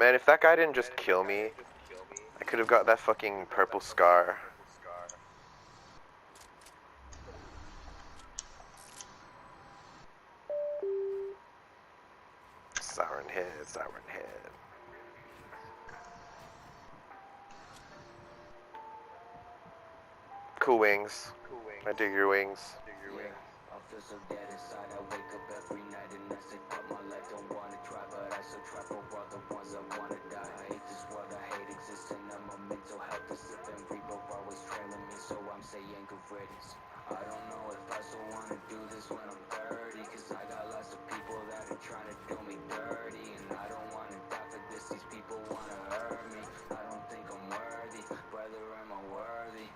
Man, if that guy didn't just kill me, I could have got that fucking purple scar. Siren head, siren head. Cool wings. I dig your wings. I feel so dead inside. I wake up every night and I say, fuck my life, don't wanna try, but I still try for all the ones that wanna die. I hate this world, I hate existing. I'm a mental health discipline. People always trailing me, so I'm saying good riddance. I don't know if I still wanna do this when I'm 30, cause I got lots of people that are trying to do me dirty, and I don't wanna die for this. These people wanna hurt me. I don't think I'm worthy. Brother, am I worthy?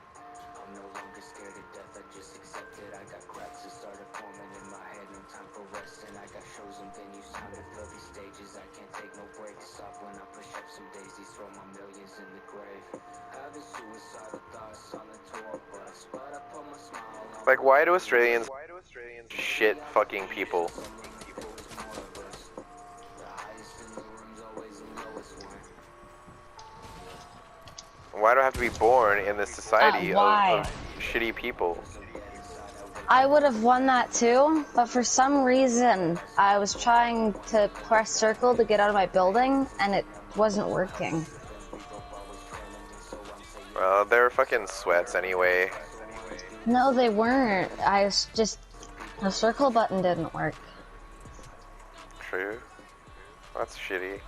I'm no longer scared of death, I just accept it. I got cracks that started forming in my head, no time for rest. And I got shows and venues, time to fill these stages. I can't take no breaks, stop when I push up some daisies, throw my millions in the grave. Having suicidal thoughts on the tour bus, but I put my smile on. Like, why do Australians shit fucking people? Why do I have to be born in this society of shitty people? I would have won that too, but for some reason, I was trying to press circle to get out of my building, and it wasn't working. Well, they're fucking sweats anyway. No, they weren't. I was just... the circle button didn't work. True. That's shitty.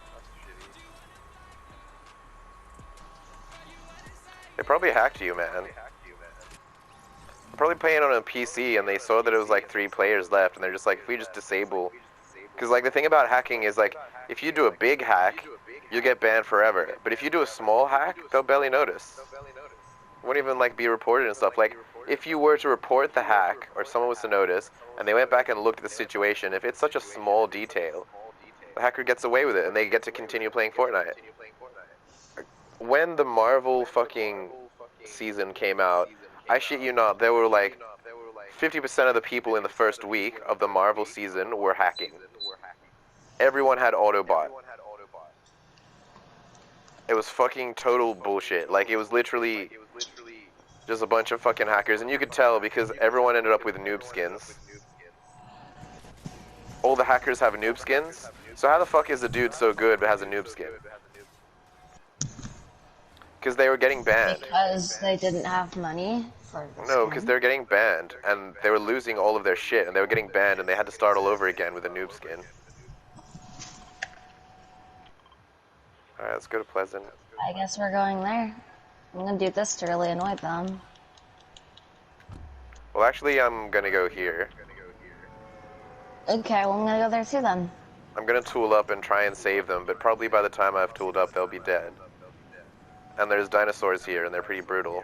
They probably hacked you, man. Probably playing on a PC and they saw that it was like 3 players left and they're just like, if we just disable... Because like the thing about hacking is like, if you do a big hack, you'll get banned forever. But if you do a small hack, they'll barely notice. Won't even like be reported and stuff. Like, if you were to report the hack, or someone was to notice, and they went back and looked at the situation, if it's such a small detail, the hacker gets away with it and they get to continue playing Fortnite. When the Marvel fucking season came out, I shit you not, there were like 50% of the people in the first week of the Marvel season were hacking. Everyone had Autobot. It was fucking total bullshit. Like, it was literally just a bunch of fucking hackers, and you could tell because everyone ended up with noob skins. All the hackers have noob skins, so how the fuck is a dude so good but has a noob skin? Because they were getting banned. Because they didn't have money for the No, because they were getting banned, and they were losing all of their shit, and they were getting banned, and they had to start all over again with a noob skin. Alright, let's go to Pleasant. I guess we're going there. I'm gonna do this to really annoy them. Well, actually, I'm gonna go here. Okay, well I'm gonna go there too then. I'm gonna tool up and try and save them, but probably by the time I've tooled up, they'll be dead. And there's dinosaurs here, and they're pretty brutal.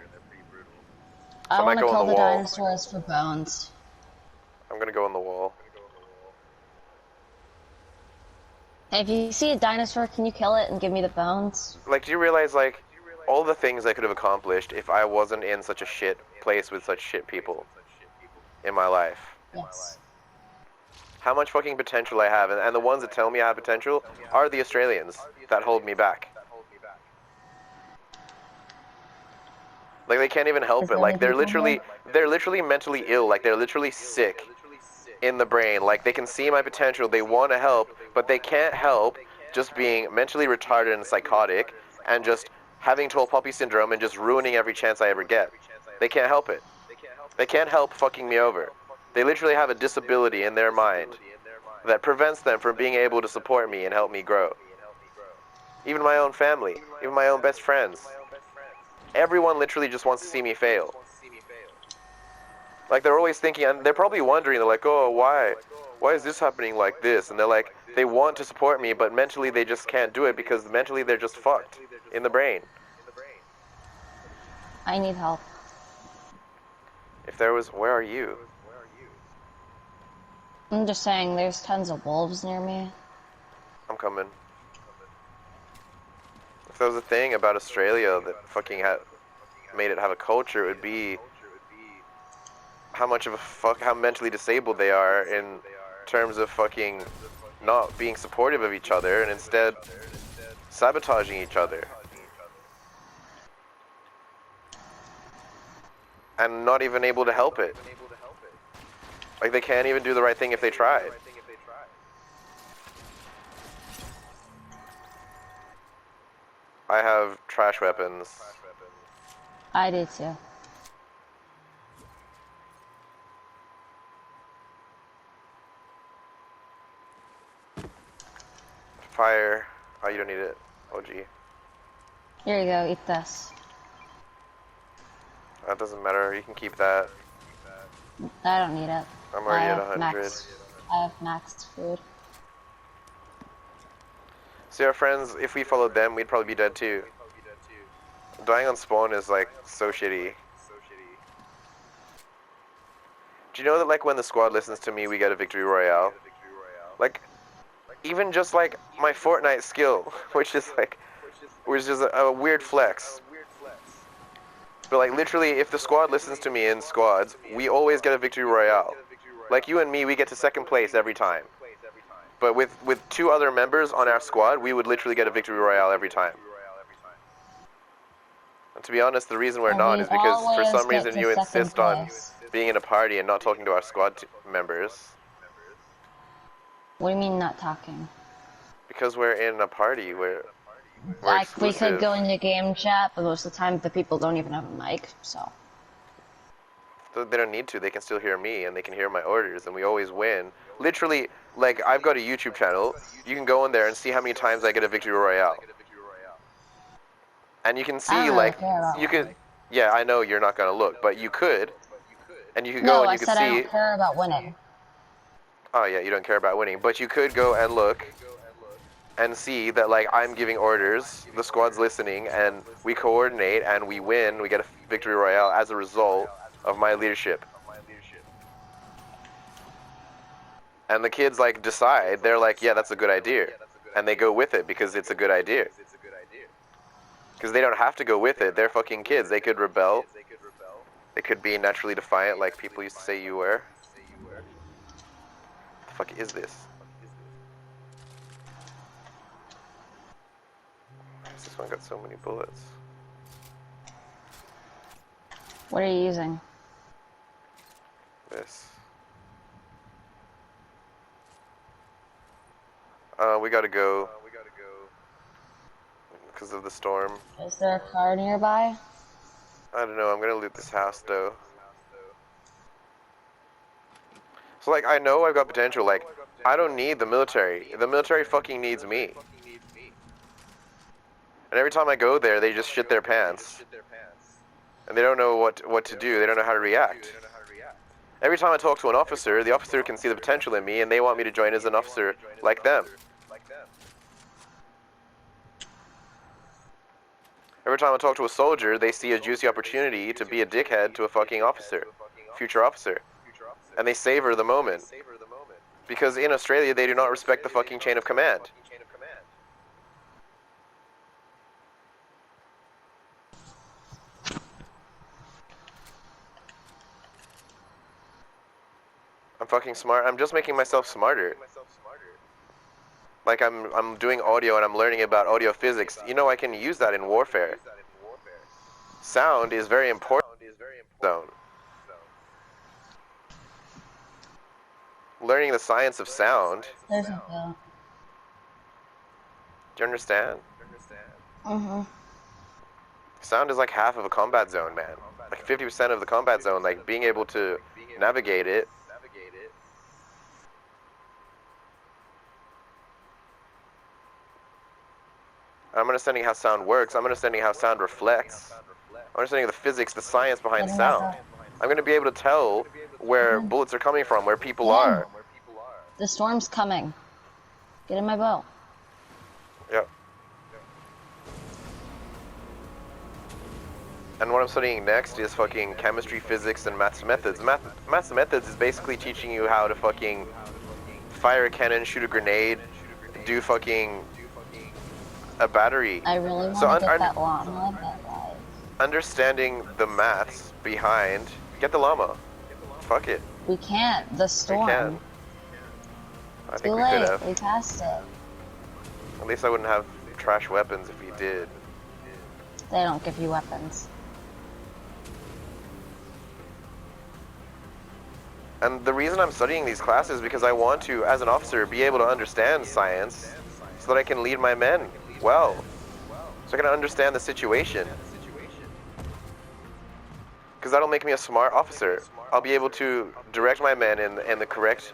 I want to kill the dinosaurs for bones. I'm gonna go on the wall. If you see a dinosaur, can you kill it and give me the bones? Like, do you realize, like, all the things I could have accomplished if I wasn't in such a shit place with such shit people in my life? Yes. How much fucking potential I have, and the ones that tell me I have potential are the Australians that hold me back. Like, they can't even help it. Like, they're literally mentally ill. Like, they're literally sick in the brain. Like, they can see my potential, they want to help, but they can't help just being mentally retarded and psychotic and just having tall poppy syndrome and just ruining every chance I ever get. They can't help it. They can't help fucking me over. They literally have a disability in their mind that prevents them from being able to support me and help me grow. Even my own family, even my own best friends. Everyone literally just wants to see me fail. Like, they're always thinking, and they're probably wondering, they're like, oh, why is this happening like this? And they're like, they want to support me, but mentally they just can't do it because mentally they're just fucked in the brain. I need help. If there was, where are you? I'm just saying, there's tons of wolves near me. I'm coming. If there was a thing about Australia that fucking made it have a culture, it would be how much of a how mentally disabled they are in terms of fucking not being supportive of each other and instead sabotaging each other. And not even able to help it. Like, they can't even do the right thing if they tried. I have trash weapons. I do too. Fire. Oh, you don't need it. OG. Here you go, eat this. That doesn't matter. You can keep that. I don't need it. I'm already at have 100. I have maxed food. See, our friends, if we followed them, we'd probably be dead too. Dying on spawn is like so shitty. Do you know that like when the squad listens to me, we get a victory royale? Like, even just like my Fortnite skill, which is a weird flex. But like literally, if the squad listens to me in squads, we always get a victory royale. Like you and me, we get to second place every time. But with 2 other members on our squad, we would literally get a victory royale every time. And to be honest, the reason we're not is because for some reason you insist on being in a party and not talking to our squad members. What do you mean not talking? Because we're in a party, we're Like, exclusive. we could go into game chat, but most of the time the people don't even have a mic, so. They don't need to, they can still hear me and they can hear my orders and we always win. Literally, like, I've got a YouTube channel, you can go in there and see how many times I get a victory royale. And you can see, like, you could, yeah, I know you're not gonna look, but you could, and you could go and you could see. No, I said I don't care about winning. Oh yeah, you don't care about winning, but you could go and look and see that, like, I'm giving orders, the squad's listening, and we coordinate and we win, we get a victory royale as a result of my leadership. And the kids, like, decide, they're like, yeah, that's a good idea. And they go with it because it's a good idea. Because they don't have to go with it, they're fucking kids, they could rebel. They could be naturally defiant like people used to say you were. What the fuck is this? This one got so many bullets. What are you using? This. We gotta go. Because of the storm. Is there a car nearby? I don't know, I'm gonna loot this house though. So like, I know I've got potential, like, I don't need the military. The military fucking needs me. And every time I go there, they just shit their pants. And they don't know what to do, they don't know how to react. Every time I talk to an officer, the officer can see the potential in me and they want me to join as an officer like them. Every time I talk to a soldier, they see a juicy opportunity to be a dickhead to a fucking officer, future officer. And they savor the moment. Because in Australia, they do not respect the fucking chain of command. I'm fucking smart. I'm just making myself smarter. Like I'm doing audio and I'm learning about audio physics. You know, I can use that in warfare. Sound is very important. Zone. Learning the science of sound. There's a bill. Do you understand? Mm-hmm. Sound is like half of a combat zone, man. Like 50% of the combat zone, like being able to navigate it. I'm understanding how sound works. I'm understanding how sound reflects. I'm understanding the physics, the science behind sound. I'm going to be able to tell where bullets are coming from, where people are. The storm's coming. Get in my boat. Yep. And what I'm studying next is fucking chemistry, physics, and maths methods. Maths methods is basically teaching you how to fucking fire a cannon, shoot a grenade, do fucking a battery. I really want to get that llama, but like... Understanding the maths behind... Get the llama. Fuck it. We can't. The storm. We can. I think Too we could late. have. We passed it. At least I wouldn't have trash weapons if he did. They don't give you weapons. And the reason I'm studying these classes is because I want to, as an officer, be able to understand science so that I can lead my men well. So I can understand the situation. Because that'll make me a smart officer. I'll be able to direct my men in the correct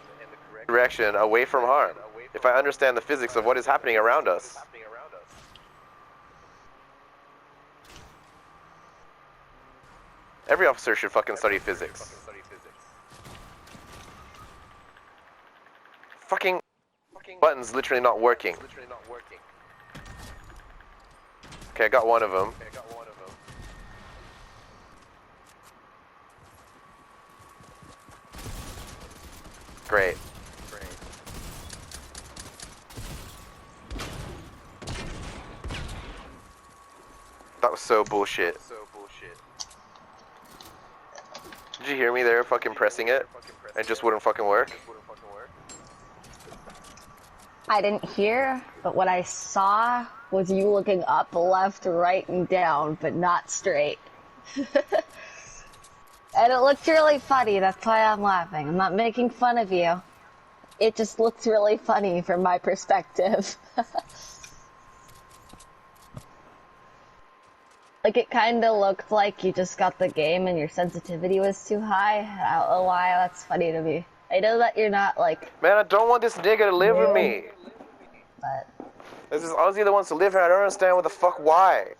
direction away from harm if I understand the physics of what is happening around us. Every officer should fucking study physics. Fucking button's literally not working. Okay, I got one of them. Great. That was so bullshit. Did you hear me there fucking pressing it? It just wouldn't fucking work. I didn't hear, but what I saw was you looking up, left, right, and down, but not straight. And it looked really funny, that's why I'm laughing. I'm not making fun of you. It just looked really funny from my perspective. Like, it kinda looked like you just got the game and your sensitivity was too high. I don't know why, that's funny to me. I know that you're not, like... Man, I don't want this nigga to live with me. But... This is Ozzy that wants to live here. I don't understand what the fuck why.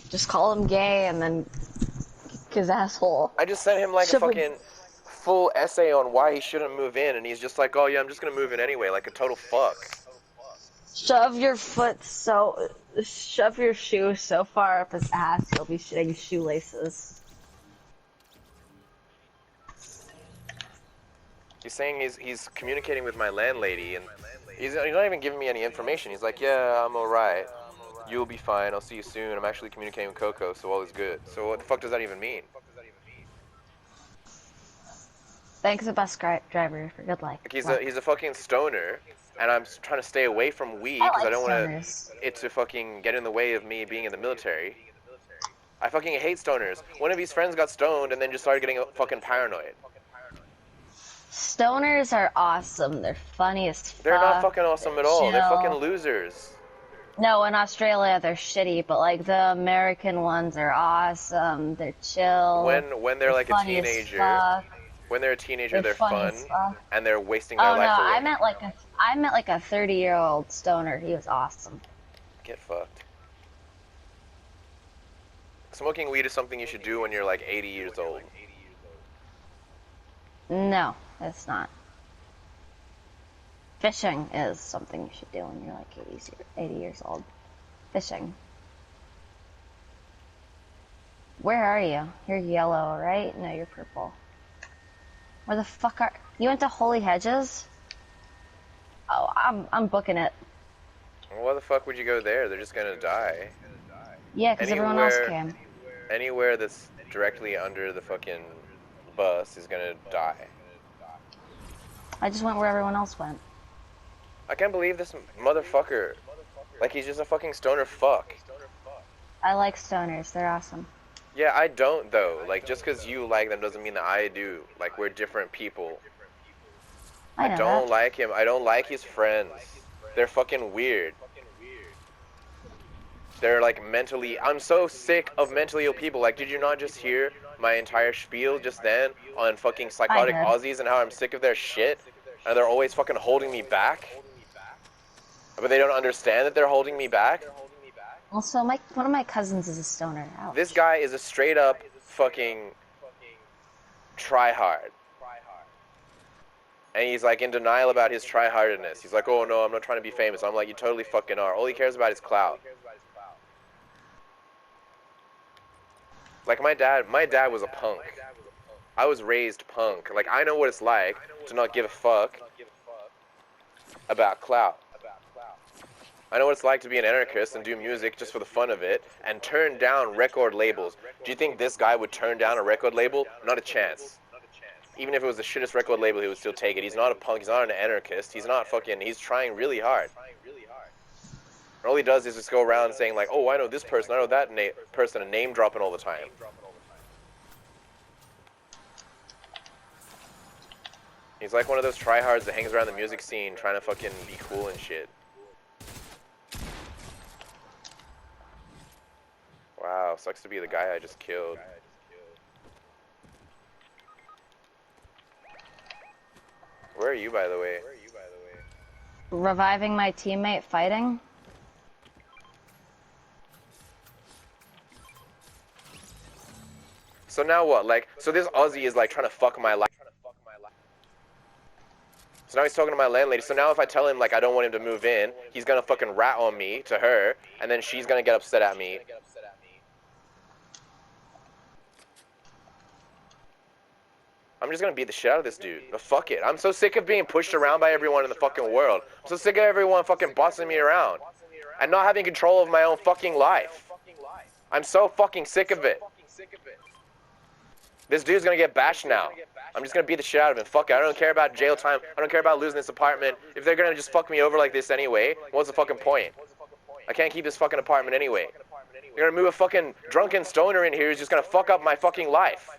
Just call him gay and then... his asshole. I just sent him like a fucking full essay on why he shouldn't move in, and he's just like, oh yeah, I'm just gonna move in anyway, like a total fuck. Shove your shoe so far up his ass, you'll be shitting shoelaces. He's saying he's communicating with my landlady, and he's not even giving me any information. He's like, yeah, I'm alright. You'll be fine. I'll see you soon. I'm actually communicating with Coco, so all is good. So what the fuck does that even mean? Thanks, the bus driver, for good luck. Like he's a fucking stoner, and I'm trying to stay away from weed because I don't want it to fucking get in the way of me being in the military. I fucking hate stoners. One of his friends got stoned and then just started getting fucking paranoid. Stoners are awesome. They're funny as fuck. They're not fucking awesome at all. They're fucking losers. No, in Australia they're shitty, but like the American ones are awesome. They're chill. When they're like a teenager. When they're a teenager, they're fun, and they're wasting their life away. Oh no, I meant like a 30-year-old stoner. He was awesome. Get fucked. Smoking weed is something you should do when you're like 80 years old. No, it's not. Fishing is something you should do when you're like 80 years old. Fishing. Where are you? You're yellow, right? No, you're purple. Where the fuck are you? Went to Holy Hedges? Oh, I'm booking it. Well, why the fuck would you go there? They're just gonna die. Yeah, because everyone else came. Anywhere that's directly under the fucking bus is gonna die. I just went where everyone else went. I can't believe this motherfucker. Like, he's just a fucking stoner fuck. I like stoners. They're awesome. Yeah, I don't, though. Like, just because you like them doesn't mean that I do. Like, we're different people. I don't like him. I don't like his friends. They're fucking weird. They're, like, mentally... I'm so sick of mentally ill people. Like, did you not just hear my entire spiel just then on fucking psychotic Aussies and how I'm sick of their shit? And they're always fucking holding me back? But they don't understand that they're holding me back? Also, one of my cousins is a stoner. Ouch. This guy is a straight up fucking tryhard. And he's like in denial about his tryhardness. He's like, oh no, I'm not trying to be famous. I'm like, you totally fucking are. All he cares about is clout. Like my dad was a punk. I was raised punk. Like, I know what it's like to not give a fuck about clout. I know what it's like to be an anarchist and do music just for the fun of it and turn down record labels. Do you think this guy would turn down a record label? Not a chance. Even if it was the shittest record label, he would still take it. He's not a punk, he's not an anarchist, he's not fucking, he's trying really hard. Like, my dad was a punk. I was raised punk. I know what it's like to not give a fuck about clout. I know what it's like to be an anarchist and do music just for the fun of it and turn down record labels. Do you think this guy would turn down a record label? Not a chance. Even if it was the shittest record label, he would still take it. He's not a punk, he's not an anarchist, he's not fucking, he's trying really hard. And all he does is just go around saying like, oh, I know this person, I know that person, and name dropping all the time. He's like one of those tryhards that hangs around the music scene trying to fucking be cool and shit. Wow, sucks to be the guy I just killed. Where are you, by the way? Reviving my teammate fighting. So now what? Like, so this Aussie is like trying to fuck my life. So now he's talking to my landlady. So now if I tell him like I don't want him to move in, he's gonna fucking rat on me to her, and then she's gonna get upset at me. I'm just gonna beat the shit out of this dude. But fuck it. I'm so sick of being pushed around by everyone in the fucking world. I'm so sick of everyone fucking bossing me around. And not having control of my own fucking life. I'm so fucking sick of it. This dude's gonna get bashed now. I'm just gonna beat the shit out of him. Fuck it. I don't care about jail time. I don't care about losing this apartment. If they're gonna just fuck me over like this anyway, what's the fucking point? I can't keep this fucking apartment anyway. You're gonna move a fucking drunken stoner in here who's just gonna fuck up my fucking life.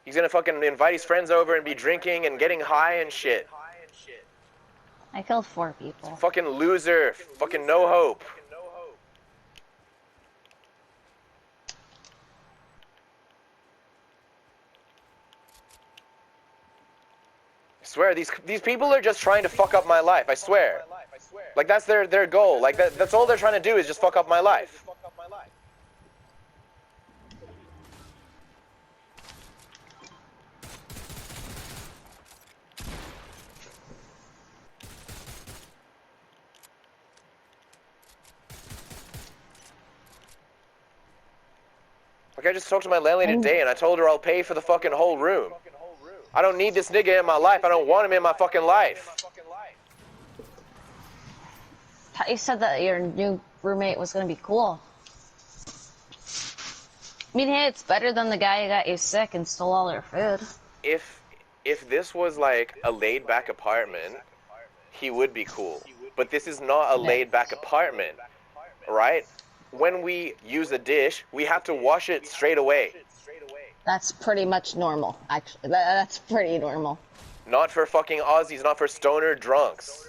He's gonna fucking invite his friends over and be drinking and getting high and shit. I killed 4 people. Fucking loser. Fucking no hope. I swear, these people are just trying to fuck up my life, I swear. Like, that's their goal. Like, that's all they're trying to do is just fuck up my life. Like, I just talked to my landlady today, and I told her I'll pay for the fucking whole room. I don't need this nigga in my life. I don't want him in my fucking life. Thought you said that your new roommate was gonna be cool. I mean, hey, it's better than the guy who got you sick and stole all your food. If this was like a laid-back apartment, he would be cool. But this is not a laid-back apartment, right? When we use a dish, we have to wash it straight away. That's pretty much normal, actually. That's pretty normal. Not for fucking Aussies, not for stoner drunks.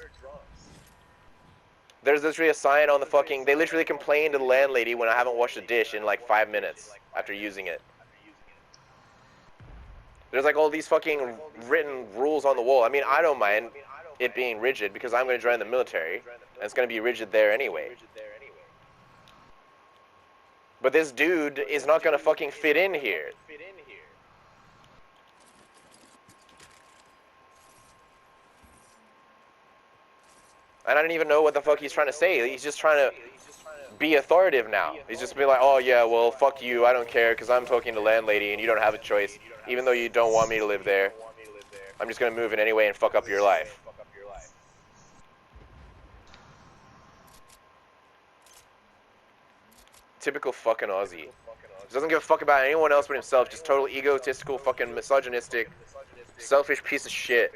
There's literally a sign on the fucking... They literally complain to the landlady when I haven't washed a dish in like 5 minutes after using it. There's like all these fucking written rules on the wall. I mean, I don't mind it being rigid because I'm going to join the military. And it's going to be rigid there anyway. But this dude is not going to fucking fit in here. And I don't even know what the fuck he's trying to say. He's just trying to be authoritative now. He's just be like, oh yeah, well, fuck you, I don't care, because I'm talking to landlady and you don't have a choice. Even though you don't want me to live there, I'm just going to move in anyway and fuck up your life. Typical fucking Aussie. Doesn't give a fuck about anyone else but himself, just total egotistical, fucking misogynistic, selfish piece of shit.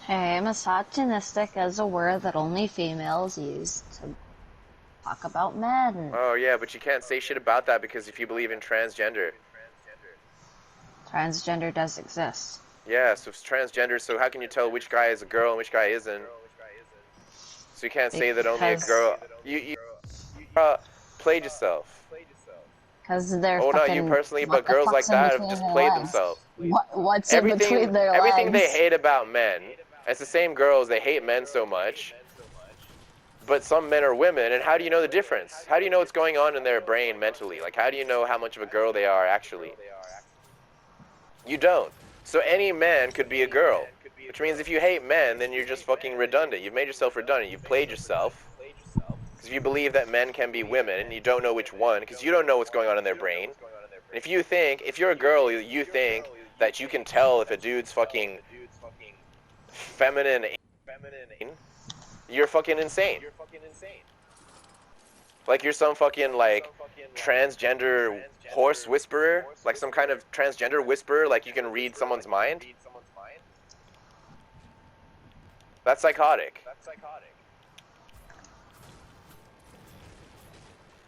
Hey, misogynistic is a word that only females use to talk about men. Oh yeah, but you can't say shit about that because if you believe in transgender. Transgender does exist. Yeah, so it's transgender, so how can you tell which guy is a girl and which guy isn't? So you can't say that only a girl... You played yourself. Because they're oh, fucking... not you personally, but girls like that have just played themselves. What's in between their legs? Everything they hate about men, it's the same girls, they hate men so much, but some men are women, and how do you know the difference? How do you know what's going on in their brain mentally? Like, how do you know how much of a girl they are actually? You don't. So any man could be a girl, which means if you hate men, then you're just fucking redundant. You've made yourself redundant. You've played yourself. Because if you believe that men can be women, and you don't know which one, because you don't know what's going on in their brain. If you think, if you're a girl, you think that you can tell if a dude's fucking feminine, you're fucking insane. Like you're some fucking like transgender horse whisperer, like some kind of transgender whisperer, like you can read someone's mind. That's psychotic.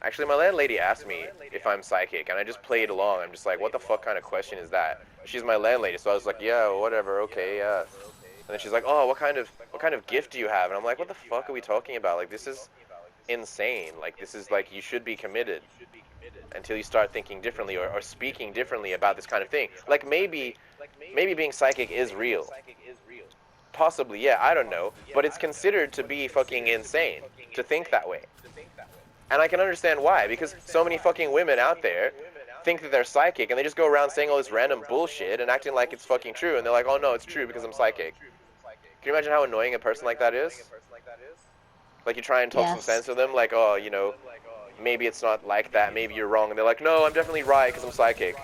Actually, my landlady asked me if I'm psychic, and I just played along. I'm just like, what the fuck kind of question is that? She's my landlady, so I was like, yeah, whatever, okay, yeah. And then she's like, oh, what kind of gift do you have? And I'm like, what the fuck are we talking about? Like, this is insane. Like, this is like, you should be committed until you start thinking differently or speaking differently about this kind of thing. Like, maybe being psychic is real. Possibly, yeah, I don't know. But it's considered to be fucking insane to think that way. And I can understand why, because so many fucking women out there think that they're psychic, and they just go around saying all this random bullshit and acting like it's fucking true, and they're like, oh no, it's true because I'm psychic. Can you imagine how annoying a person like that is? Like, you try and talk some sense to them, like, oh, you know, maybe it's not like that, maybe you're wrong, and they're like, no, I'm definitely right because I'm psychic.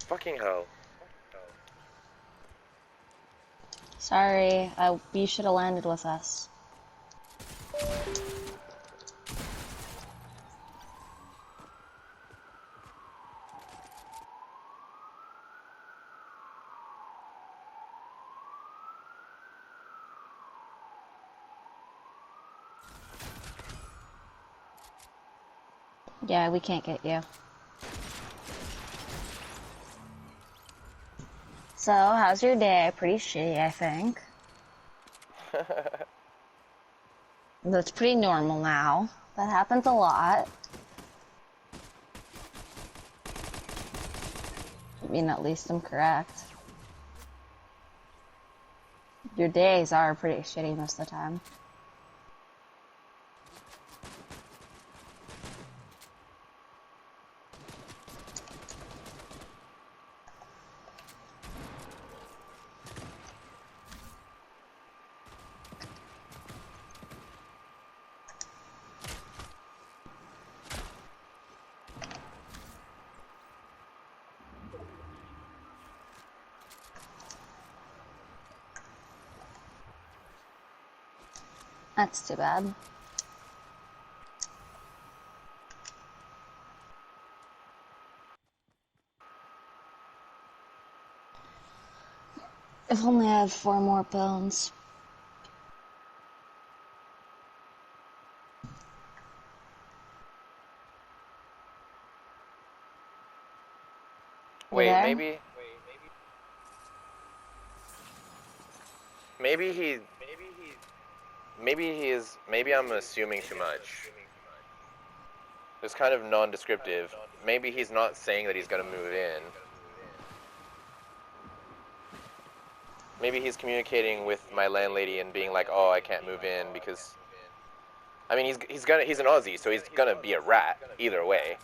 Fucking hell. Sorry, you should have landed with us. Yeah, we can't get you. So, how's your day? Pretty shitty, I think. That's pretty normal now. That happens a lot. I mean, at least I'm correct. Your days are pretty shitty most of the time. That's too bad. If only I had 4 more bones. Wait, there? maybe I'm assuming too much. It's kind of non-descriptive. Maybe he's not saying that he's gonna move in. Maybe he's communicating with my landlady and being like, oh, I can't move in because... I mean, he's an Aussie, so he's gonna be a rat either way.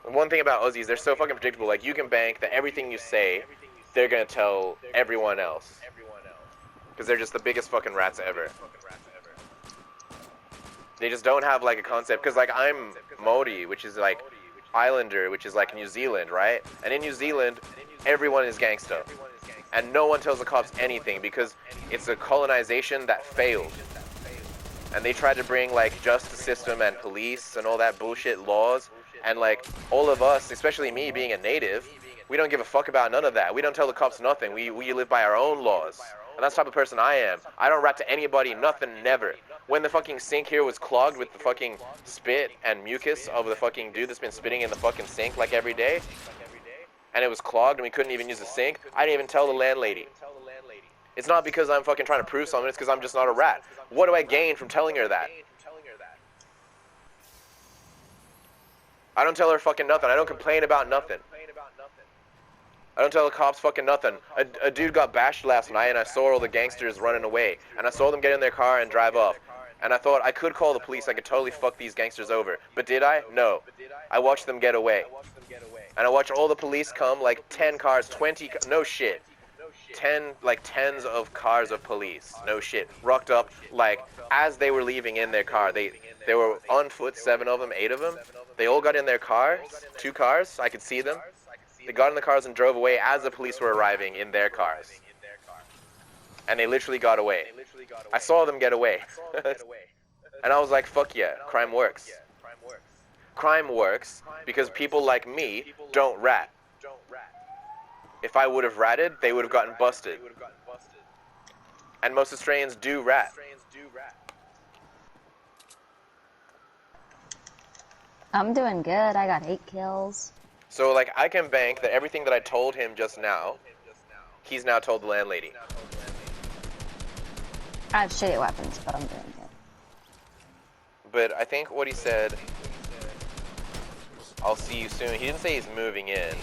One thing about Aussies, they're so fucking predictable. Like, you can bank that everything you say, they're gonna tell everyone else. Because they're just the biggest fucking rats ever. They just don't have, like, a concept. Because, like, I'm Maori, which is, like, Islander, which is, like, New Zealand, right? And in New Zealand, everyone is gangsta. And no one tells the cops anything because it's a colonization that failed. And they tried to bring, like, justice system and police and all that bullshit laws. And, like, all of us, especially me being a native, we don't give a fuck about none of that. We don't tell the cops nothing. We live by our own laws. And that's the type of person I am. I don't rat to anybody, nothing, never. When the fucking sink here was clogged with the fucking spit and mucus of the fucking dude that's been spitting in the fucking sink, like, every day, and it was clogged and we couldn't even use the sink, I didn't even tell the landlady. It's not because I'm fucking trying to prove something, it's because I'm just not a rat. What do I gain from telling her that? I don't tell her fucking nothing. I don't complain about nothing. I don't tell the cops fucking nothing. A dude got bashed last night and I saw all the gangsters running away. And I saw them get in their car and drive off. And I thought I could call the police. I could totally fuck these gangsters over. But did I? No. I watched them get away. And I watched all the police come, like 10 cars, 20, no shit. 10, like tens of cars of police, no shit, rocked up, like, as they were leaving in their car. They were on foot, 7 of them, 8 of them. They all got in their cars, 2 cars, I could see them. They got in the cars and drove away as the police were arriving in their cars. and they literally got away. I saw them get away. And I was like, fuck yeah, crime works. Crime works because people like me don't rat. If I would have ratted, they would have gotten busted. And most Australians do rat. I'm doing good. I got 8 kills. So, like, I can bank that everything that I told him just now, he's now told the landlady. I have shitty weapons, but I'm doing good. But I think what he said, I'll see you soon. He didn't say he's moving in.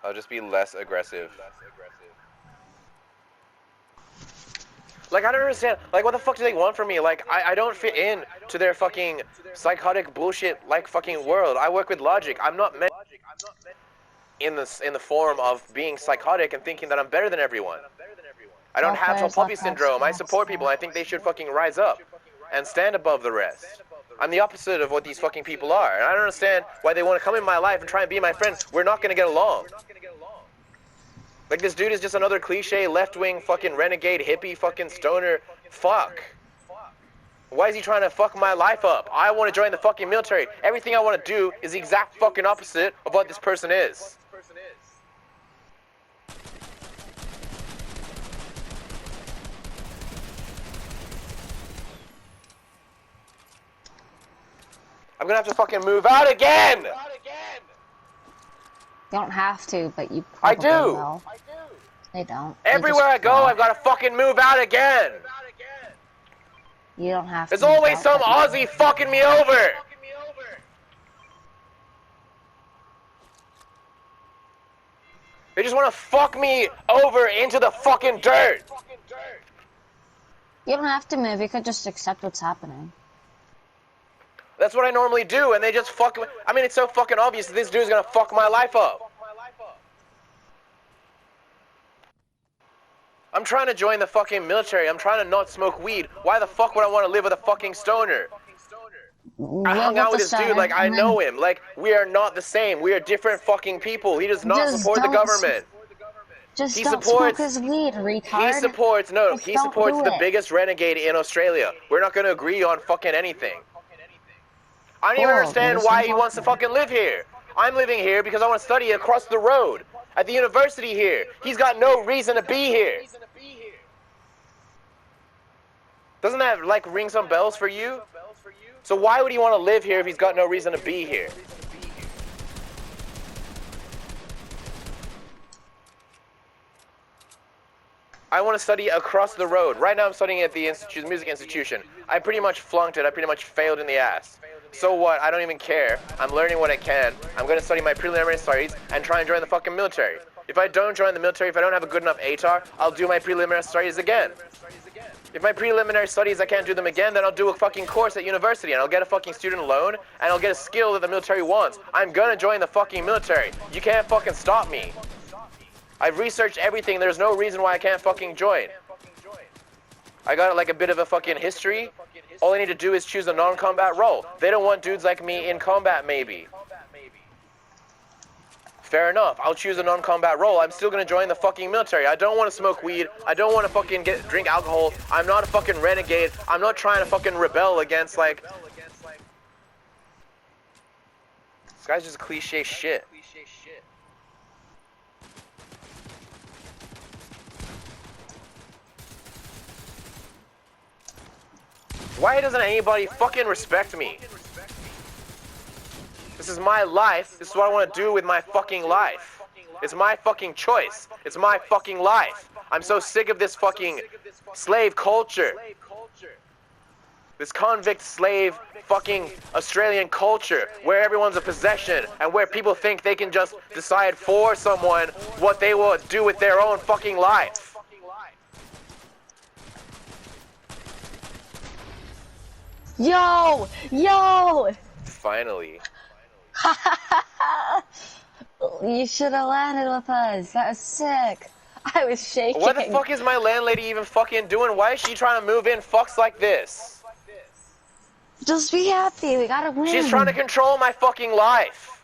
I'll just be less aggressive. Like, I don't understand. Like, what the fuck do they want from me? Like, I don't fit in to their fucking psychotic bullshit, like, fucking world. I work with logic. I'm not meant in the form of being psychotic and thinking that I'm better than everyone. I don't have tall puppy syndrome. I support people. I think they should fucking rise up and stand above the rest. I'm the opposite of what these fucking people are. And I don't understand why they want to come in my life and try and be my friend. We're not going to get along. Like, this dude is just another cliche left-wing fucking renegade hippie fucking stoner fuck. Why is he trying to fuck my life up? I want to join the fucking military. Everything I want to do is the exact fucking opposite of what this person is. I'm gonna have to fucking move out again! You don't have to, but you I probably do! will. They don't. Everywhere I go, I've gotta fucking move out again! You don't have to. There's always some Aussie fucking me over! They just wanna fuck me over into the fucking dirt! You don't have to move, you could just accept what's happening. That's what I normally do, and they just fuck me. I mean, it's so fucking obvious that this dude's gonna fuck my life up. I'm trying to join the fucking military. I'm trying to not smoke weed. Why the fuck would I want to live with a fucking stoner? I hung out with this dude, like, I know him. Like, we are not the same. We are different fucking people. He does not support the government. Just don't smoke his weed, retard. He supports the biggest renegade in Australia. We're not gonna agree on fucking anything. I don't even understand why he wants to fucking live here. I'm living here because I want to study across the road at the university here. He's got no reason to be here. Doesn't that, like, ring some bells for you? So why would he want to live here if he's got no reason to be here? I want to study across the road. Right now I'm studying at the music institution. I pretty much flunked it. I pretty much failed in the ass. So what? I don't even care. I'm learning what I can. I'm going to study my preliminary studies and try and join the fucking military. If I don't join the military, if I don't have a good enough ATAR, I'll do my preliminary studies again. If my preliminary studies, I can't do them again, then I'll do a fucking course at university and I'll get a fucking student loan and I'll get a skill that the military wants. I'm gonna join the fucking military. You can't fucking stop me. I've researched everything. There's no reason why I can't fucking join. I got like a bit of a fucking history. All I need to do is choose a non-combat role. They don't want dudes like me in combat, maybe. Fair enough. I'll choose a non-combat role. I'm still gonna join the fucking military. I don't want to smoke weed. I don't want to fucking drink alcohol. I'm not a fucking renegade. I'm not trying to fucking rebel against, like... This guy's just cliche shit. Why doesn't anybody fucking respect me? This is my life. This is what I want to do with my fucking life. It's my fucking choice. It's my fucking life. I'm so sick of this fucking slave culture. This convict slave fucking Australian culture where everyone's a possession and where people think they can just decide for someone what they will do with their own fucking life. Yo! Yo! Finally. You should have landed with us. That was sick. I was shaking. What the fuck is my landlady even fucking doing? Why is she trying to move in fucks like this? Just be happy. We gotta win. She's trying to control my fucking life.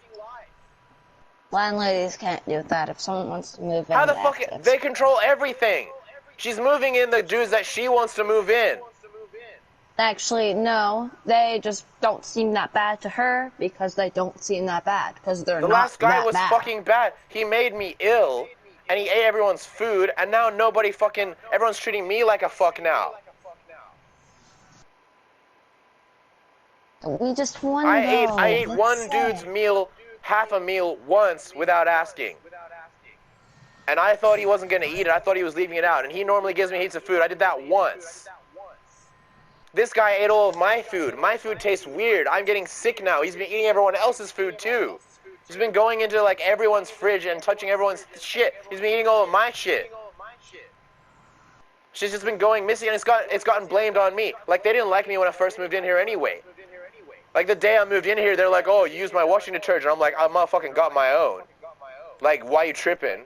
Landladies can't do that. If someone wants to move in, How the they fuck? have to They control everything. She's moving in the dudes that she wants to move in. Actually, no. They just don't seem that bad to her because they don't seem that bad because they're The not last guy that was bad. fucking bad. He made me ill, and he ate everyone's food, and now everyone's treating me like a fuck now. We just won. I ate though. one Let's dude's say. meal, half a meal once without asking. And I thought he wasn't gonna eat it. I thought he was leaving it out. And he normally gives me heaps of food. I did that once. This guy ate all of my food. My food tastes weird. I'm getting sick now. He's been eating everyone else's food too. He's been going into like everyone's fridge and touching everyone's shit. He's been eating all of my shit. She's just been going missing, and it's gotten blamed on me. Like they didn't like me when I first moved in here anyway. Like the day I moved in here, they're like, "Oh, you used my washing detergent." I'm like, "I motherfucking got my own." Like, why you tripping?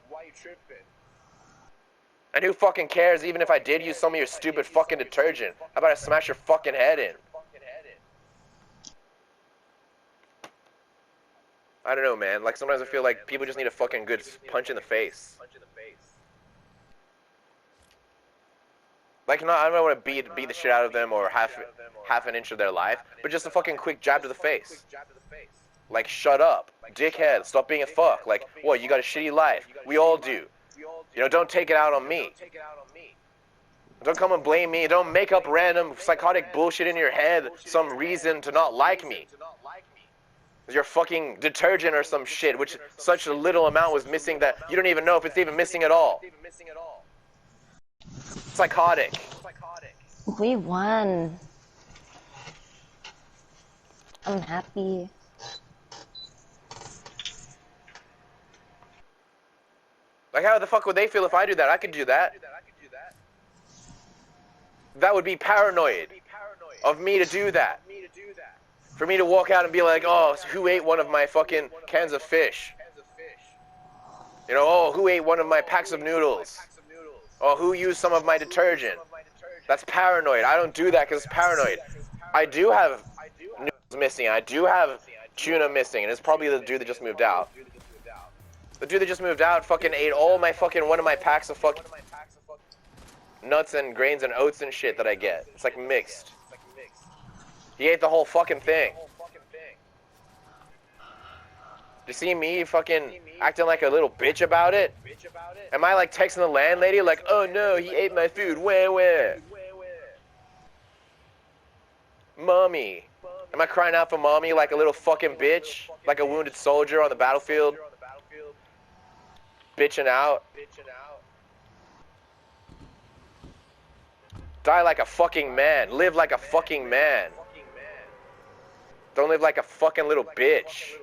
And who fucking cares even if I did use some of your stupid fucking detergent? How about I smash your fucking head in? I don't know, man. Like, sometimes I feel like people just need a fucking good punch in the face. Like, no, I don't want to beat the shit out of them or half an inch of their life, but just a fucking quick jab to the face. Like, shut up. Dickhead, stop being a fuck. Like, what, you got a shitty life? We all do. You know, don't take it out on me. Don't come and blame me. Don't make up random psychotic bullshit in your head, some reason to not like me. Your fucking detergent or some shit, which such a little amount was missing that you don't even know if it's even missing at all. Psychotic. We won. I'm happy. Like, how the fuck would they feel if I do that? I could do that. That would be paranoid of me to do that. For me to walk out and be like, "Oh, who ate one of my fucking cans of fish? You know, oh, who ate one of my packs of noodles? Oh, who used some of my detergent?" That's paranoid. I don't do that because it's paranoid. I do have noodles missing. I do have tuna missing, and it's probably the dude that just moved out. The dude that just moved out fucking ate all my fucking one of my packs of fucking nuts and grains and oats and shit that I get. It's like mixed. He ate the whole fucking thing. You see me fucking acting like a little bitch about it? Am I like texting the landlady like, "Oh no, he ate my food, where? Mommy." Am I crying out for mommy like a little fucking bitch? Like a wounded soldier on the battlefield? Bitching out? Die like a fucking man. Live like a fucking man. Don't live like a fucking little bitch.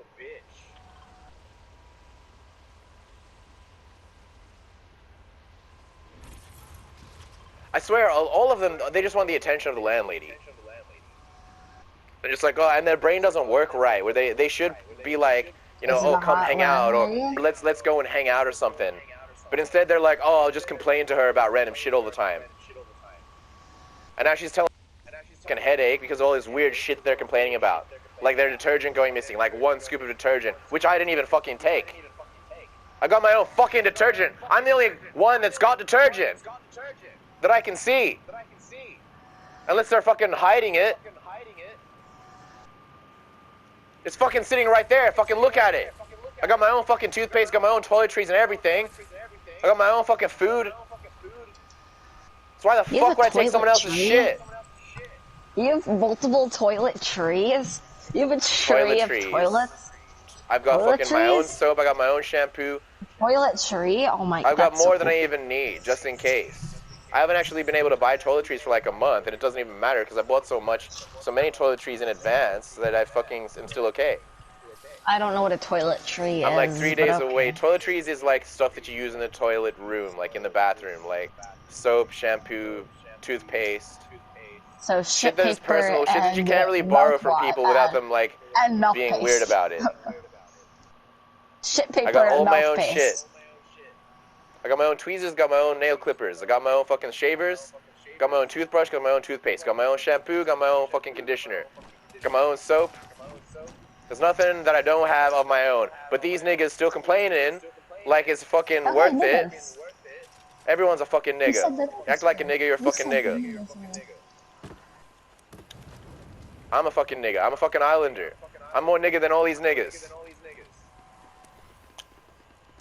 I swear, all of them, they just want the attention of the landlady. They're just like, oh, and their brain doesn't work right, where they should be like, you know, Is it "Oh, a come hot hang out," or landlady? let's go and hang out or something. But instead they're like, "Oh, I'll just complain to her about random shit all the time." And now she's telling me fucking headache because of all this weird shit they're complaining about. Like their detergent going missing, like one scoop of detergent, which I didn't even fucking take. I got my own fucking detergent. I'm the only one that's got detergent that I can see. Unless they're fucking hiding it. It's fucking sitting right there. Fucking look at it. I got my own fucking toothpaste, got my own toiletries and everything. I got my own fucking food. So why the You have fuck a would I take someone else's toiletry? shit? You have multiple toiletries? You have a tree of Toiletries. toilets? I've got fucking my own Toiletries? soap, I got my own shampoo. Toiletry? Oh my god. I've got more than I even need, just in case. I haven't actually been able to buy toiletries for like a month, and it doesn't even matter because I bought so many toiletries in advance that I fucking am still okay. I don't know what a toiletry is. I'm like 3 days but away. okay. Toiletries is like stuff that you use in the toilet room, like in the bathroom, like soap, shampoo, toothpaste. So Shit shit that is paper personal, shit that you and can't really borrow milk from wa- people without them like and milk being paste. weird about it. Shit paper I got all and my milk own paste. shit. I got my own tweezers, got my own nail clippers, I got my own fucking shavers, Got my own toothbrush, got my own toothpaste, got my own shampoo, got my own fucking conditioner. Got my own soap. There's nothing that I don't have of my own. But these niggas still complaining like it's fucking Okay, worth it. niggas. Everyone's a fucking You said nigga. that Act like a nigga, you're a You fucking said nigga. niggas. I'm a fucking nigga. I'm a fucking islander. I'm more nigga than all these niggas.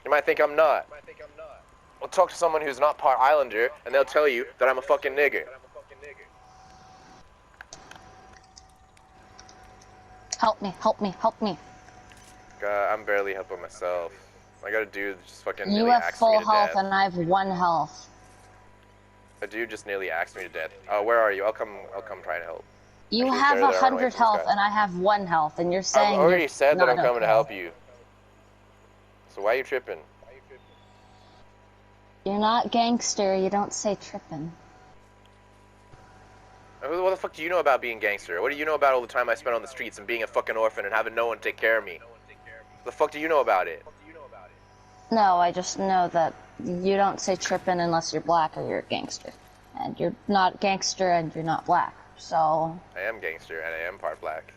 You might think I'm not. Well, talk to someone who's not part islander, and they'll tell you that I'm a fucking nigger. Help me, help me, help me. God, I'm barely helping myself. I got a dude just fucking You nearly have axed me full to health death. and I have 1 health. A dude just nearly axed me to death. Where are you? I'll come try to help. You Actually, have there, run away 100 from this health guy. and I have 1 health, and you're saying I've already you're said that I'm not coming to okay. help you. So why are you tripping? You're not gangster, you don't say tripping. What the fuck do you know about being gangster? What do you know about all the time I spent on the streets and being a fucking orphan and having no one take care of me? What the fuck do you know about it? No, I just know that you don't say tripping unless you're black or you're a gangster. And you're not gangster and you're not black. So, I am gangster and I am part black.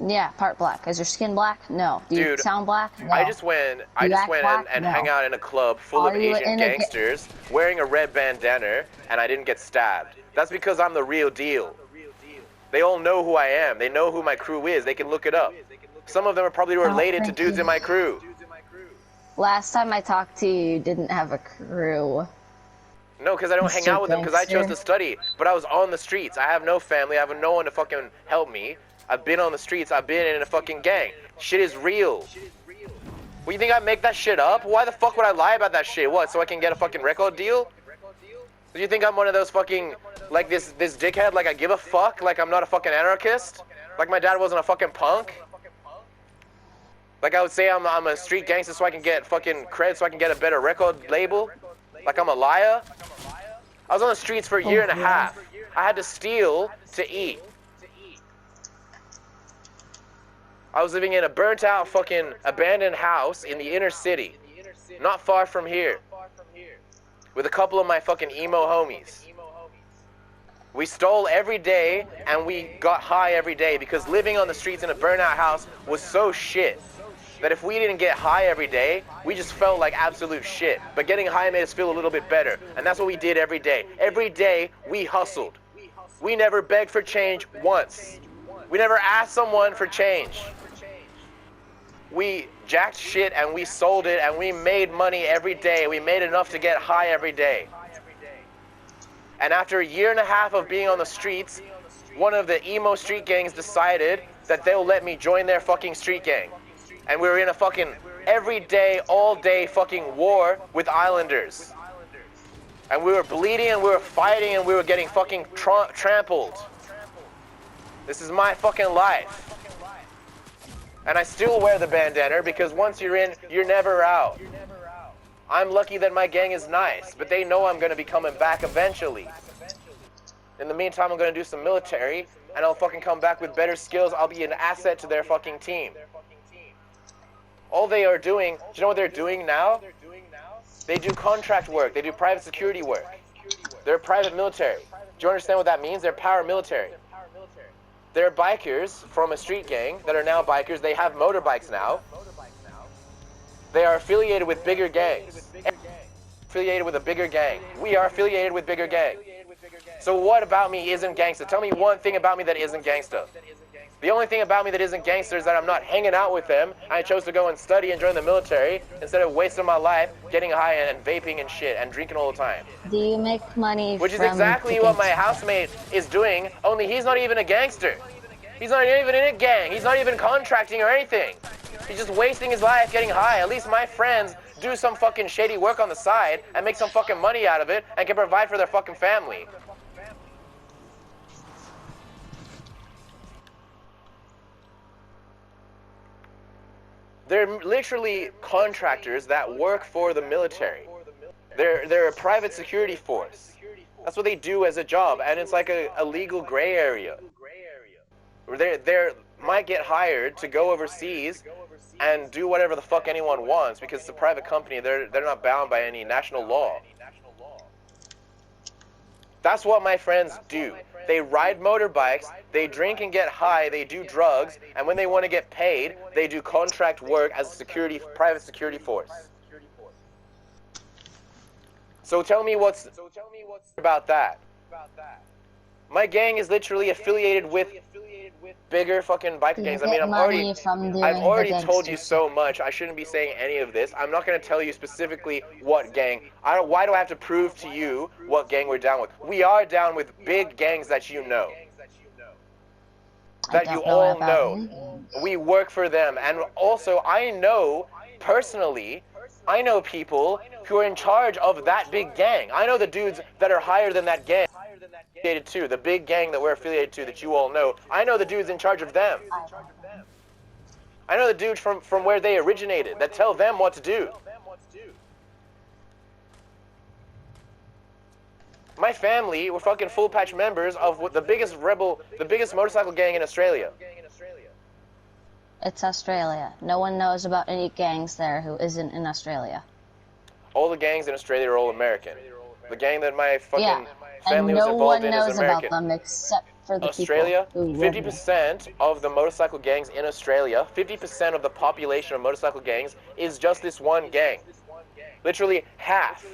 yeah, part black. Is your skin black? No. Do you Dude, sound black? No. I just went You act black? and No. hang out in a club full Are of you Asian in a gangsters wearing a red bandana and I didn't get stabbed. That's because I'm the real deal. They all know who I am. They know who my crew is. They can look it up. Some of them are probably related to think dudes you- in my crew. Last time I talked to you, you didn't have a crew. No, because I don't hang Mr. out with them because I chose Gangster. to study. But I was on the streets. I have no family. I have no one to fucking help me. I've been on the streets. I've been in a fucking gang. Shit is real. What, you think I make that shit up? Why the fuck would I lie about that shit? What, so I can get a fucking record deal? Do you think I'm one of those fucking, like this dickhead, like I give a fuck? Like I'm not a fucking anarchist? Like my dad wasn't a fucking punk? Like I would say I'm a street gangster so I can get fucking cred, so I can get a better record label? Like I'm a liar? I was on the streets for a year and a half. I had to steal to eat. I was living in a burnt out fucking abandoned house in the inner city. Not far from here. With a couple of my fucking emo homies. We stole every day and we got high every day because living on the streets in a burnout house was so shit that if we didn't get high every day, we just felt like absolute shit. But getting high made us feel a little bit better, and that's what we did every day. Every day, we hustled. We never begged for change once. We never asked someone for change. We jacked shit and we sold it and we made money every day. We made enough to get high every day. And after a year and a half of being on the streets, one of the emo street gangs decided that they'll let me join their fucking street gang. And we were in a fucking everyday, all day fucking war with islanders. And we were bleeding and we were fighting and we were getting fucking trampled. This is my fucking life. And I still wear the bandana because once you're in, you're never out. I'm lucky that my gang is nice, but they know I'm gonna be coming back eventually. In the meantime, I'm gonna do some military and I'll fucking come back with better skills. I'll be an asset to their fucking team. All they are doing, do you know what they're doing now? They do contract work. They do private security work. They're private military. Do you understand what that means? They're paramilitary. They're bikers from a street gang that are now bikers. They have motorbikes now. They are affiliated with bigger gangs. Affiliated with a bigger gang. We are affiliated with bigger gang. So what about me isn't gangster? Tell me one thing about me that isn't gangster. The only thing about me that isn't gangster is that I'm not hanging out with them. I chose to go and study and join the military instead of wasting my life getting high and vaping and shit and drinking all the time. Do you make money Which is from exactly the what my gangster? housemate is doing, only he's not even a gangster. He's not even in a gang. He's not even contracting or anything. He's just wasting his life getting high. At least my friends do some fucking shady work on the side and make some fucking money out of it and can provide for their fucking family. They're literally contractors that work for the military. They're a private security force. That's what they do as a job, and it's like a legal gray area. They might get hired to go overseas and do whatever the fuck anyone wants because it's a private company. They're not bound by any national law. That's what my friends do. They ride motorbikes, they drink and get high, they do drugs, and when they want to get paid, they do contract work as a private security force. So tell me what's about that. My gang is literally affiliated with bigger fucking biker You gangs. I get mean, money from doing I've already the told you gangster so much. I shouldn't be saying any of this. I'm not going to tell you specifically what gang. Why do I have to prove to you what gang we're down with? We are down with big gangs that you know. I That don't you know all about know. any gangs. We work for them. And also, I know, personally, I know people who are in charge of that big gang. I know the dudes that are higher than that gang. To the big gang that we're affiliated to that you all know. I know the dudes in charge of them. I know the dudes from where they originated that tell them what to do. My family were fucking full patch members of the biggest motorcycle gang in Australia. It's Australia. No one knows about any gangs there who isn't in Australia. All the gangs in Australia are all American. The gang that my fucking Yeah, family and was no involved one in is knows about American. them except for the Australia, people who live there. 50% of the motorcycle gangs in Australia, 50% of the population of motorcycle gangs is just this one gang. Literally half